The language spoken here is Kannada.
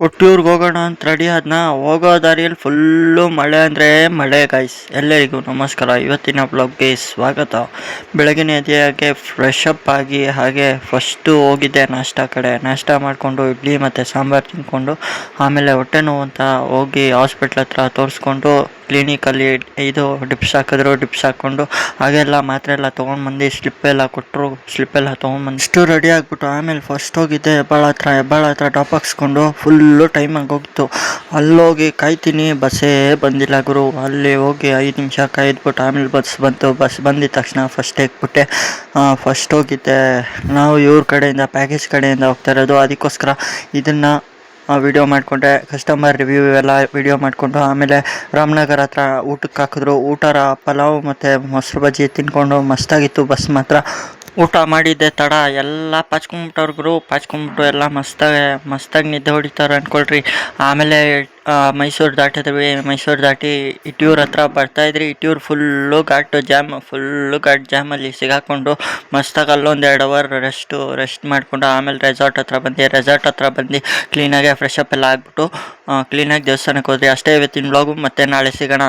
ಒಟ್ಟಿಯೂರ್ಗೆ ಹೋಗೋಣ ಅಂತ ರೆಡಿ ಆದ್ನ. ಹೋಗೋ ದಾರಿಯಲ್ಲಿ ಫುಲ್ಲು ಮಳೆ ಅಂದರೆ ಮಳೆ ಗೈಸ್. ಎಲ್ಲರಿಗೂ ನಮಸ್ಕಾರ, ಇವತ್ತಿನ ಬ್ಲಾಗ್ಗೆ ಸ್ವಾಗತ. ಬೆಳಗಿನ ಎದೆಯಾಗೆ ಫ್ರೆಶ್ ಅಪ್ ಆಗಿ ಹಾಗೆ ಫಸ್ಟು ಹೋಗಿದ್ದೆ ನಾಷ್ಟ ಕಡೆ. ನಾಷ್ಟ ಮಾಡಿಕೊಂಡು ಇಡ್ಲಿ ಮತ್ತು ಸಾಂಬಾರು ತಿಂದ್ಕೊಂಡು ಆಮೇಲೆ ಹೊಟ್ಟೆ ನೋವು ಅಂತ ಹೋಗಿ ಹಾಸ್ಪಿಟ್ಲ್ ಹತ್ರ ತೋರಿಸ್ಕೊಂಡು ಕ್ಲಿನಿಕಲ್ಲಿ ಇದು ಡಿಪ್ಸ್ ಹಾಕಿದ್ರು. ಡಿಪ್ಸ್ ಹಾಕ್ಕೊಂಡು ಹಾಗೆಲ್ಲ ಮಾತ್ರೆ ಎಲ್ಲ ತೊಗೊಂಡ್ಬಂದು ಸ್ಲಿಪ್ಪೆಲ್ಲ ಕೊಟ್ಟರು. ಸ್ಲಿಪ್ಪೆಲ್ಲ ತೊಗೊಂಡ್ಬಂದು ಇಷ್ಟು ರೆಡಿ ಆಗಿಬಿಟ್ಟು ಆಮೇಲೆ ಫಸ್ಟ್ ಹೋಗಿದ್ದೆ ಹೆಬ್ಬಾಳ ಹತ್ರ ಟಾಪ್ ಹಾಕ್ಸ್ಕೊಂಡು ಫುಲ್ಲು ಟೈಮ್ ಆಗೋಗಿತ್ತು. ಅಲ್ಲೋಗಿ ಕಾಯ್ತೀನಿ, ಬಸ್ಸೇ ಬಂದಿಲ್ಲ ಗುರು. ಅಲ್ಲಿ ಹೋಗಿ 5 ನಿಮಿಷ ಕಾಯ್ದುಬಿಟ್ಟು ಆಮೇಲೆ ಬಸ್ ಬಂತು. ಬಸ್ ಬಂದಿದ ತಕ್ಷಣ ಫಸ್ಟ್ ಎಕ್ಬಿಟ್ಟೆ. ಫಸ್ಟ್ ಹೋಗಿದ್ದೆ. ನಾವು ಇವ್ರ ಕಡೆಯಿಂದ ಪ್ಯಾಕೇಜ್ ಕಡೆಯಿಂದ ಹೋಗ್ತಾ ಇರೋದು, ಅದಕ್ಕೋಸ್ಕರ ಇದನ್ನು ವಿಡಿಯೋ ಮಾಡಿಕೊಂಡೆ. ಕಸ್ಟಮರ್ ರಿವ್ಯೂ ಎಲ್ಲ ವಿಡಿಯೋ ಮಾಡಿಕೊಂಡು ಆಮೇಲೆ ರಾಮನಗರ ಹತ್ರ ಊಟಕ್ಕೆ ಹಾಕಿದ್ರು. ಪಲಾವ್ ಮತ್ತು ಮೊಸರು ಬಜ್ಜಿ ತಿಂದ್ಕೊಂಡು ಮಸ್ತಾಗಿತ್ತು. ಬಸ್ ಮಾತ್ರ ಊಟ ಮಾಡಿದ್ದೆ ತಡ ಎಲ್ಲ ಪಾಚ್ಕೊಂಬಿಟ್ಟವ್ರು. ಪಾಚ್ಕೊಂಬಿಟ್ಟು ಎಲ್ಲ ಮಸ್ತಾಗಿ ನಿದ್ದೆ ಹೊಡಿತಾರೆ ಅಂದ್ಕೊಳ್ರಿ. ಆಮೇಲೆ ಮೈಸೂರು ದಾಟಿದ್ವಿ. ಮೈಸೂರು ದಾಟಿ ಇಟಿಯೂರ್ ಹತ್ರ ಬರ್ತಾಯಿದ್ರಿ. ಇಟಿಯೂರ್ ಫುಲ್ಲು ಘಾಟ್ ಜಾಮಲ್ಲಿ ಸಿಗಾಕೊಂಡು ಮಸ್ತಾಗಿ ಅಲ್ಲೊಂದು 2 ಅವರ್ ರೆಸ್ಟ್ ಮಾಡಿಕೊಂಡು ಆಮೇಲೆ ರೆಸಾರ್ಟ್ ಹತ್ರ ಬಂದು ಕ್ಲೀನಾಗಿ ಫ್ರೆಶ್ ಅಪ್ ಎಲ್ಲ ಆಗಿಬಿಟ್ಟು ಕ್ಲೀನಾಗಿ ದೇವಸ್ಥಾನಕ್ಕೆ ಹೋದ್ರಿ. ಅಷ್ಟೇ ಇವತ್ತಿನ ವ್ಲಾಗು. ಮತ್ತೆ ನಾಳೆ ಸಿಗೋಣ.